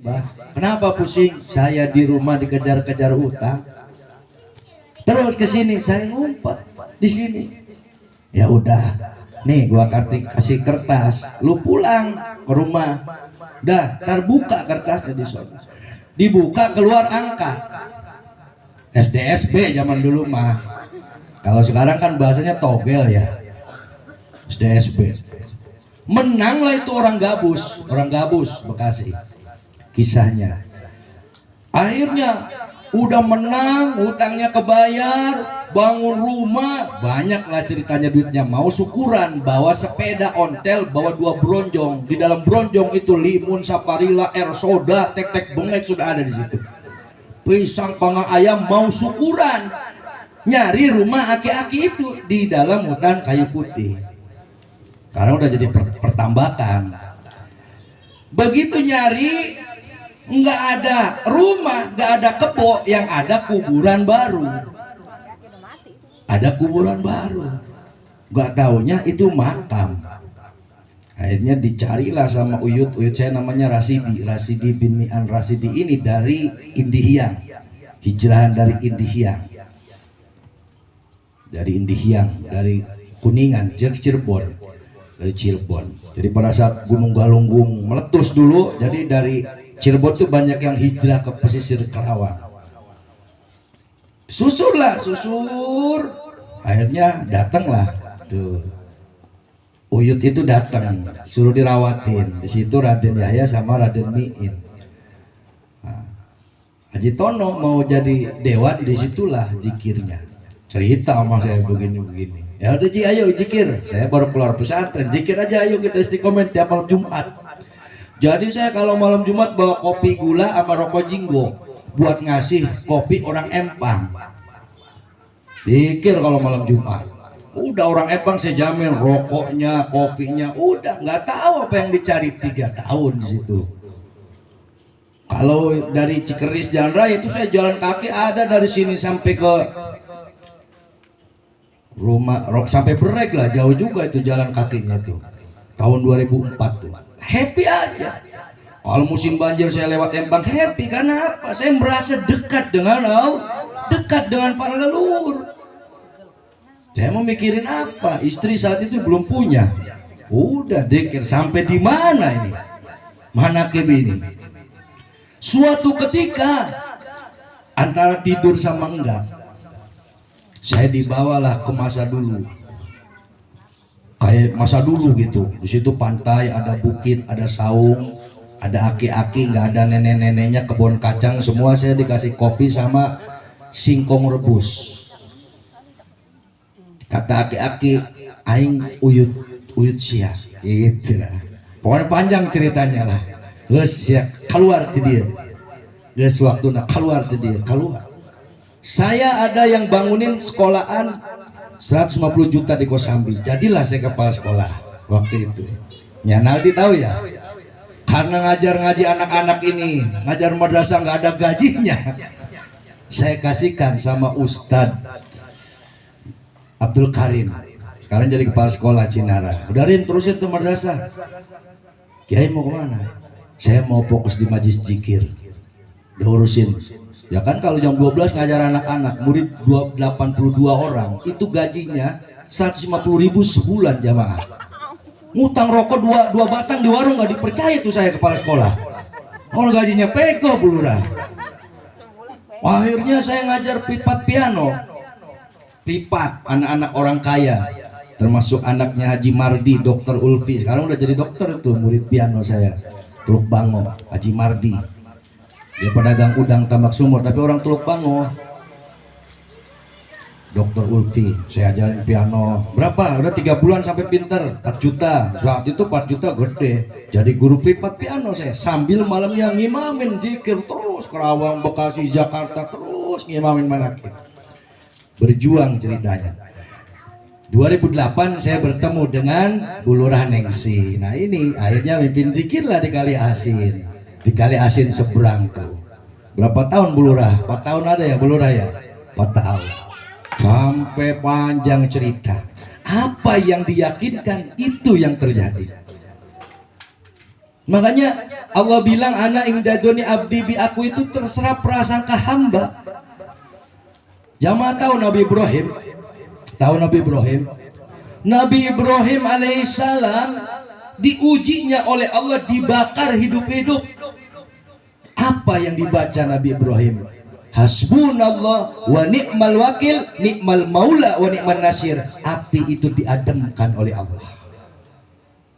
Bah. Kenapa pusing? Saya di rumah dikejar-kejar utang. Terus ke sini saya ngumpet di sini. Ya udah, nih gua kasih kertas, lu pulang ke rumah. Dah, terbuka kertasnya di sana. Dibuka keluar angka. SDSB zaman dulu mah. Kalau sekarang kan bahasanya togel ya. SDSB. Menanglah itu orang Gabus Bekasi. Kisahnya. Akhirnya udah menang, utangnya kebayar, bangun rumah, banyaklah ceritanya duitnya. Mau syukuran, bawa sepeda ontel, bawa 2 bronjong. Di dalam bronjong itu limun, saparilla, air soda, tek-tek bengek sudah ada di situ. Pisang panggang ayam, mau syukuran. Nyari rumah aki-aki itu di dalam hutan kayu putih. Karena udah jadi pertambakan. Begitu nyari, nggak ada rumah, nggak ada kebo, yang ada kuburan baru. Ada kuburan baru. Nggak taunya itu makam. Akhirnya dicarilah sama Uyut saya namanya Rasidi bin Mi'an Rasidi ini dari Indihiyang, hijrahan dari Indihiyang, dari Kuningan, Cirebon. Dari Cirebon. Jadi pada saat Gunung Galunggung meletus dulu, jadi dari Cirebon tuh banyak yang hijrah ke pesisir Kerawang. Susur. Akhirnya datanglah tuh. Uyut itu datang, suruh dirawatin. Di situ Raden Yahya sama Raden Mi'in. Nah, Haji Tono mau jadi dewan, disitulah zikirnya. Cerita sama saya begini. Ya udah Ji, ayo zikir. Saya baru keluar pesantren, zikir aja ayo kita istiqomah tiap malam Jumat. Jadi saya kalau malam Jumat bawa kopi gula sama rokok jinggo buat ngasih kopi orang Empang. Zikir kalau malam Jumat. Udah orang Empang saya jamin rokoknya, kopinya, udah nggak tahu apa yang dicari 3 tahun di situ. Kalau dari Cikeris Jalan Raya itu saya jalan kaki ada dari sini sampai ke rumah sampai Berek lah, jauh juga itu jalan kakinya tuh. Tahun 2004 tuh. Happy aja. Kalau musim banjir saya lewat Empang happy karena apa? Saya merasa dekat dengan para leluhur. Saya mau mikirin apa? Istri saat itu belum punya. Udah zikir sampai di mana ini? Manakib ini. Suatu ketika antara tidur sama enggak, saya dibawalah ke masa dulu, kayak masa dulu gitu. Di situ pantai, ada bukit, ada saung, ada aki-aki, nggak ada nenek-neneknya, kebun kacang semua. Saya dikasih kopi sama singkong rebus. Kata aki-aki, aing uyut sia, gitu lah. Pokoknya panjang ceritanya lah. Terus ya keluar ke dia. Terus waktu nak keluar ke dia, keluar. Saya ada yang bangunin sekolahan 150 juta di Kosambi. Jadilah saya kepala sekolah waktu itu. Ya Naldi tahu ya. Karena ngaji anak-anak ini, ngajar madrasah nggak ada gajinya. Saya kasihkan sama Ustadz Abdul Karim. Sekarang jadi kepala sekolah Cinara. Udah Rim, terusin tuh madrasah. Kiai mau kemana? Saya mau fokus di majlis zikir. Udah urusin. Ya kan kalau jam 12 ngajar anak-anak, murid 82 orang, itu gajinya 150.000 sebulan jamaah. Ngutang rokok 2 batang di warung nggak dipercaya tuh saya kepala sekolah. Oh gajinya peko bulurah. Akhirnya saya ngajar pipat piano. Pipat anak-anak orang kaya, termasuk anaknya Haji Mardi, Dokter Ulfi. Sekarang udah jadi dokter tuh murid piano saya. Teluk Bango, Haji Mardi. Dia pedagang udang Tambak Sumur tapi orang Teluk Bango. Dokter Ulfi, saya ajarin piano. Berapa? Udah 3 bulan sampai pinter, 4 juta. Saat itu 4 juta gede. Jadi guru pipat piano saya. Sambil malamnya ngimamin zikir terus Kerawang, Bekasi, Jakarta terus ngimamin manakib. Berjuang ceritanya. 2008 saya bertemu dengan Bu Lurah Nengsi. Nah ini akhirnya mimpin zikir lah di Kali Asin. Di Kali Asin seberang tuh. Berapa tahun Bu Lurah? 4 tahun ada ya Bu Lurah ya? 4 tahun. Sampai panjang cerita. Apa yang diyakinkan itu yang terjadi. Makanya Allah bilang ana indadoni abdi bi, aku itu terserah prasangka hamba. Jamaah tahu Nabi Ibrahim? Tahu Nabi Ibrahim? Nabi Ibrahim alaihissalam diujinya oleh Allah, dibakar hidup-hidup. Apa yang dibaca Nabi Ibrahim? Hasbunallah wa ni'mal wakil, ni'mal maula wa ni'man nasir. Api itu diademkan oleh Allah.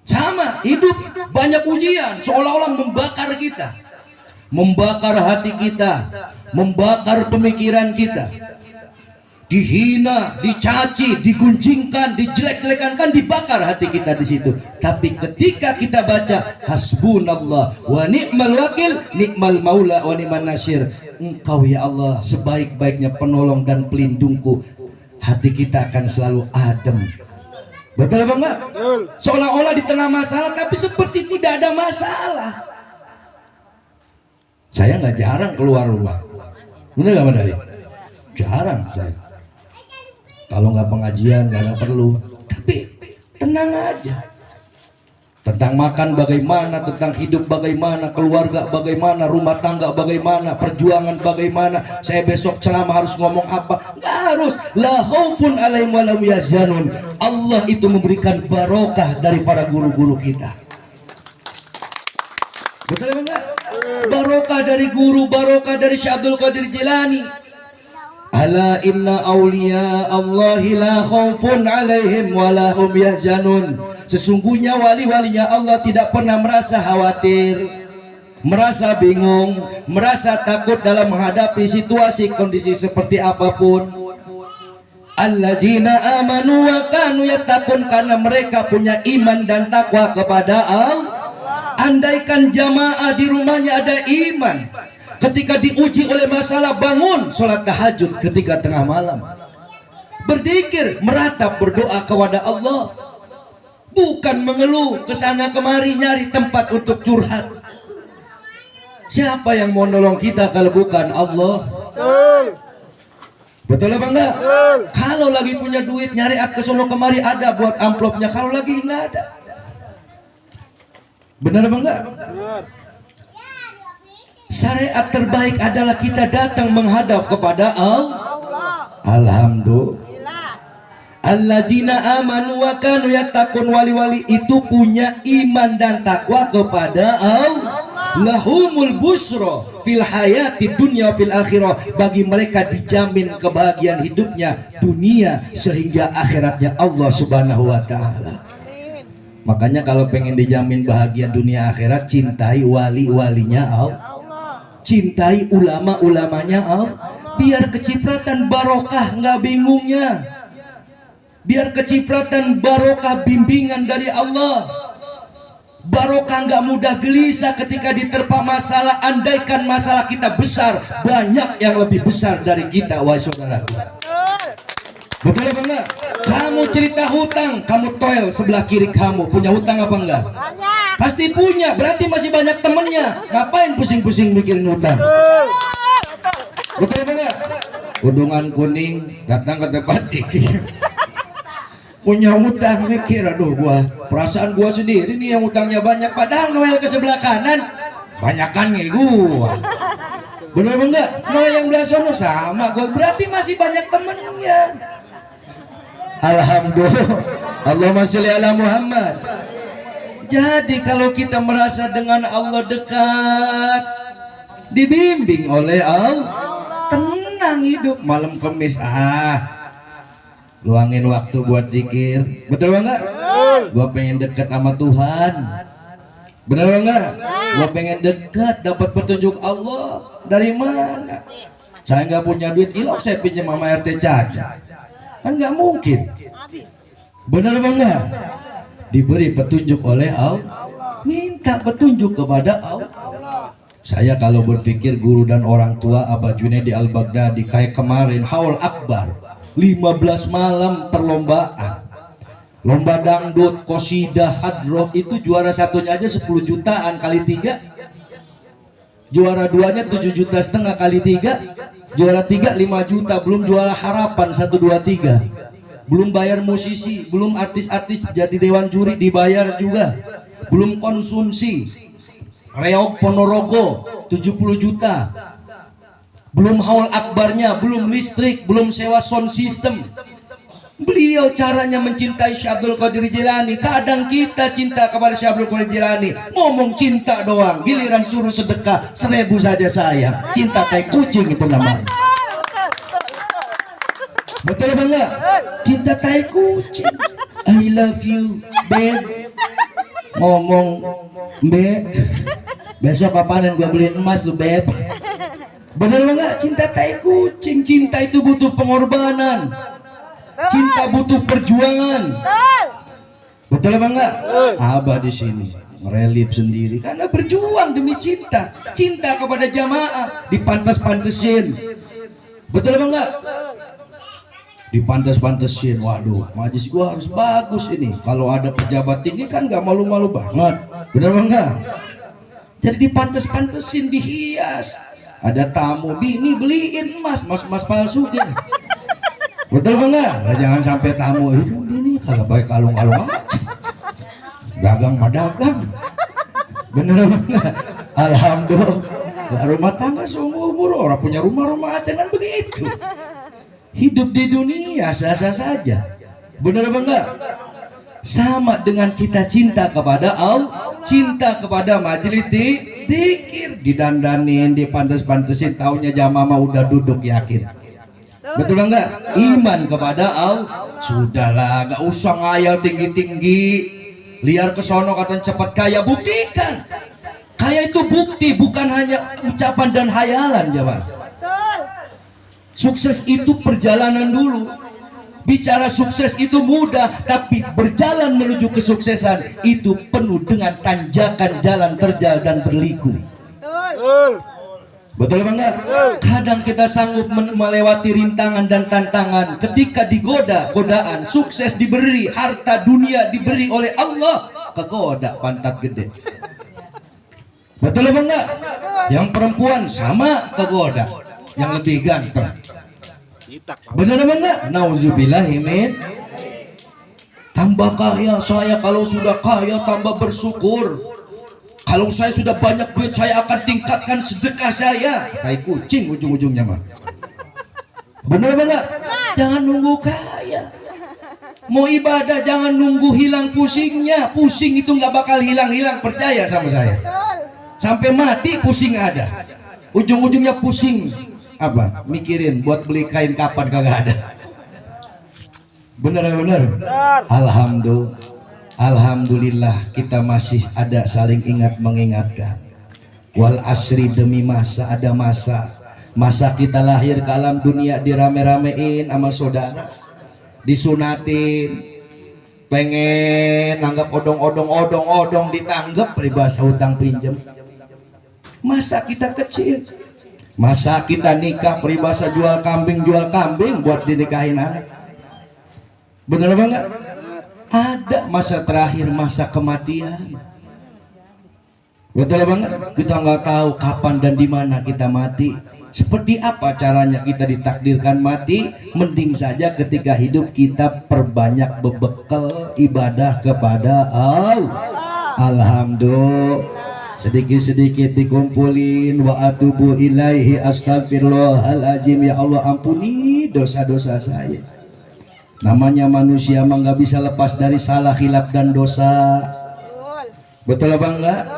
Sama, hidup banyak ujian, seolah-olah membakar kita, membakar hati kita, membakar pemikiran kita. Dihina, dicaci, digunjingkan, dijelek-jelekan, kan dibakar hati kita di situ. Tapi ketika kita baca hasbunallah wa ni'mal wakil, ni'mal maula wa ni'man nasir, Engkau ya Allah sebaik-baiknya penolong dan pelindungku, hati kita akan selalu adem. Betul apa enggak? Seolah-olah di tengah masalah tapi seperti tidak ada masalah. Saya nggak jarang keluar rumah. Bener nggak Madari? Jarang saya. Kalau nggak pengajian nggak ada perlu. Tapi tenang aja. Tentang makan bagaimana, tentang hidup bagaimana, keluarga bagaimana, rumah tangga bagaimana, perjuangan bagaimana. Saya besok ceramah harus ngomong apa? Nggak harus. La khaufun alaihim wa lahum yahzanun. Allah itu memberikan barokah dari para guru-guru kita. Betul enggak? Barokah dari guru, barokah dari Syekh Abdul Qadir Jilani. Ala inna awliya Allahi la khaufun alaihim wa lahum yahzanun. Sesungguhnya wali-walinya Allah tidak pernah merasa khawatir, merasa bingung, merasa takut dalam menghadapi situasi kondisi seperti apapun. Alladzina amanu wa kanu yattaqun, karena mereka punya iman dan takwa kepada Allah. Andaikan jamaah di rumahnya ada iman, ketika diuji oleh masalah bangun sholat tahajud ketika tengah malam, berzikir, meratap, berdoa kepada Allah, bukan mengeluh kesana kemari nyari tempat untuk curhat. Siapa yang mau nolong kita kalau bukan Allah? Betul apa enggak? Kalau lagi punya duit nyari ke sono kemari ada buat amplopnya, kalau lagi enggak ada. Benar apa enggak? Syariat terbaik adalah kita datang menghadap kepada Allah. Alhamdulillah. Alladzina amanu wa kanu yattaqun, wali-wali itu punya iman dan takwa kepada Allah. Lahumul busra fil hayati dunya fil akhirah, bagi mereka dijamin kebahagiaan hidupnya dunia sehingga akhiratnya Allah Subhanahu wa taala. Makanya kalau pengen dijamin bahagia dunia akhirat, cintai wali-walinya Allah, cintai ulama-ulamanya Allah, biar kecipratan barokah nggak bingungnya, biar kecipratan barokah bimbingan dari Allah, barokah nggak mudah gelisah ketika diterpa masalah. Andaikan masalah kita besar, banyak yang lebih besar dari kita, wahai saudaraku. Betul apa enggak? Kamu cerita hutang, kamu toel sebelah kiri kamu punya hutang apa enggak? Pasti punya, berarti masih banyak temennya. Ngapain pusing-pusing mikirin hutang? Betul apa enggak? Udungan kuning datang ke tempat zikir, punya hutang, mikir, aduh perasaan gua sendiri nih yang hutangnya banyak, padahal Noel ke sebelah kanan banyakan nih gua. Bener apa enggak? Noel yang belah sono sama gua, berarti masih banyak temennya. Alhamdulillah. Allahumma sholli ala Muhammad. Jadi kalau kita merasa dengan Allah dekat, dibimbing oleh Allah, tenang hidup. Malam Kamis luangin waktu buat zikir. Betul enggak? Gua pengen dekat sama Tuhan. Benar enggak? Gua pengen dekat, dapat petunjuk Allah. Dari mana? Saya nggak punya duit, ilok saya pinjam sama RT Caca. Kan nggak mungkin. Benar apa enggak? Diberi petunjuk oleh Allah, minta petunjuk kepada Allah. Saya kalau berpikir guru dan orang tua Abah Junaidi Al-Baghdadi kayak kemarin Haul Akbar 15 malam perlombaan, lomba dangdut, qosidah, hadroh, itu juara satunya aja 10 jutaan kali 3, juara duanya 7,5 juta kali 3, juara 3 5 juta, belum juara harapan 1 2 3, belum bayar musisi, belum artis-artis jadi dewan juri dibayar juga, belum konsumsi. Reog Ponorogo 70 juta. Belum haul akbarnya, belum listrik, belum sewa sound system. Beliau caranya mencintai Syekh Abdul Qadir Jilani. Kadang kita cinta kepada Syekh Abdul Qadir Jilani, ngomong cinta doang, giliran suruh sedekah 1000 saja sayang. Cinta tai kucing itu namanya. Betul apa enggak? Cinta tai kucing. I love you, babe. Ngomong, "Be, besok kapanan gua beliin emas lu, babe." Bener apa enggak? Cinta tai kucing. Cinta itu butuh pengorbanan. Cinta butuh perjuangan. Betul apa enggak? Abah di sini ngerelip sendiri karena berjuang demi cinta. Cinta kepada jamaah dipantas-pantesin. Betul apa enggak? Dipantas-pantesin. Waduh, majlis gua harus bagus ini. Kalau ada pejabat tinggi kan gak malu-malu banget. Bener apa enggak? Jadi dipantas-pantesin, dihias. Ada tamu, bini beliin emas, mas palsu kan. Betul enggak? Nah, jangan sampai tamu itu ini kalau baik kalung-kalung dagang mah dagang. Bener enggak? Alhamdulillah, rumah tangga seumur umur, orang punya rumah jangan begitu. Hidup di dunia sah-sah saja. Bener apa enggak? Sama dengan kita cinta kepada Allah, cinta kepada majelis dikir, didandanin, dipantes-pantesin, taunya jamaah udah duduk yakin. Betul enggak? Iman kepada Allah. Sudahlah, gak usah ngayal tinggi-tinggi. Liar ke sono kata cepat kaya, buktikan. Kaya itu bukti, bukan hanya ucapan dan hayalan, jemaah. Sukses itu perjalanan dulu. Bicara sukses itu mudah, tapi berjalan menuju kesuksesan itu penuh dengan tanjakan, jalan terjal dan berliku. Betul apa enggak? Kadang kita sanggup melewati rintangan dan tantangan ketika digoda, godaan, sukses diberi, harta dunia diberi oleh Allah, kegoda pantat gede. Betul apa enggak? Yang perempuan sama kegoda, yang lebih ganteng. Benar apa enggak? Nauzubillahimin. Tambah kaya saya, kalau sudah kaya tambah bersyukur. Kalau saya sudah banyak duit, saya akan tingkatkan sedekah saya. Tai kucing ujung-ujungnya mah. Benar enggak? Jangan nunggu kaya. Mau ibadah jangan nunggu hilang pusingnya. Pusing itu nggak bakal hilang-hilang, percaya sama saya. Sampai mati pusing ada. Ujung-ujungnya pusing apa? Mikirin buat beli kain kapan kagak ada. Benar. Alhamdulillah kita masih ada saling ingat mengingatkan. Wal asri, demi masa, ada masa kita lahir ke alam dunia dirame-ramein sama saudara, disunatin, pengen nanggap odong ditanggap, peribahasa hutang pinjam. Masa kita kecil, masa kita nikah, peribahasa jual kambing buat dinikahin anak. Bener apa enggak? Ada masa terakhir, masa kematian. Betul apa enggak? Kita nggak tahu kapan dan di mana kita mati. Seperti apa caranya kita ditakdirkan mati? Mending saja ketika hidup kita perbanyak berbekal ibadah kepada Allah. Alhamdulillah. Sedikit-sedikit dikumpulin. Wa atubu ilaihi astagfirullahaladzim. Ya Allah, ampuni dosa-dosa saya. Namanya manusia mah nggak bisa lepas dari salah, khilaf dan dosa. Betul apa enggak?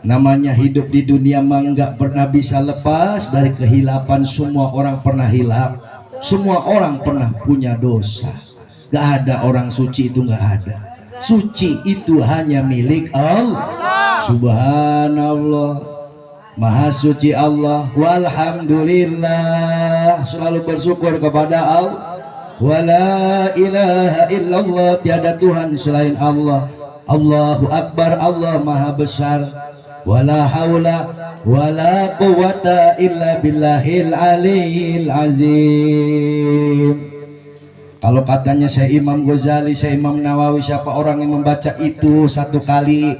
Namanya hidup di dunia mah nggak pernah bisa lepas dari kehilapan. Semua orang pernah hilaf, semua orang pernah punya dosa. Gak ada orang suci, itu nggak ada. Suci itu hanya milik Allah. Subhanallah, maha suci Allah. Walhamdulillah, selalu bersyukur kepada Allah. Wala ilaha illallah, tiada Tuhan selain Allah. Allahu Akbar, Allah maha besar. Wala haula wala quwata illa billahil aliyil azim. Kalau katanya Syekh Imam Ghazali, Syekh Imam Nawawi, siapa orang yang membaca itu satu kali,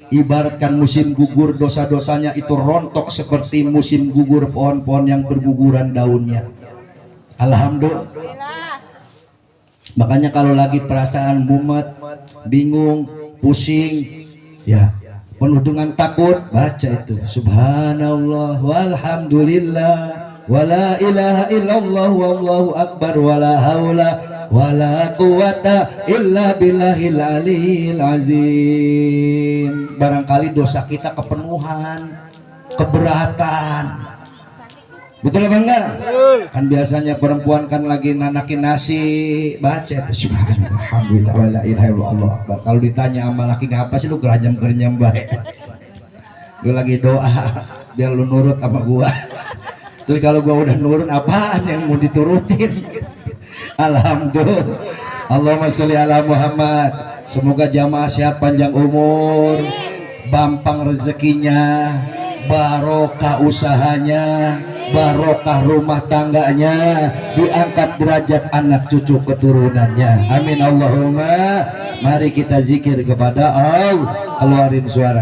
ibaratkan musim gugur, dosa-dosanya itu rontok seperti musim gugur pohon-pohon yang berguguran daunnya. Alhamdulillah. Makanya kalau lagi perasaan mumet, bingung, pusing, ya penuh dengan takut, baca itu subhanallah walhamdulillah wala ilaha illallah wallahu akbar wala haula wala quwata illa billahil aliyil azim. Barangkali dosa kita kepenuhan, keberatan. Betul apa enggak? Kan biasanya perempuan kan lagi nanakin nasi, baca itu subhanallah alhamdulillah wala ilaha illallah akbar. Kalau ditanya sama laki ngapa sih lu geranyam-geranyam baik? Gue lagi doa biar lu nurut sama gua. Terus kalau gua udah nurut, apaan yang mau diturutin? Alhamdulillah. Allahumma sholli ala Muhammad. Semoga jamaah sehat, panjang umur, bampang rezekinya, barokah usahanya, barokah rumah tangganya, diangkat derajat anak cucu keturunannya. Amin Allahumma. Mari kita zikir kepada Allah, keluarin suara.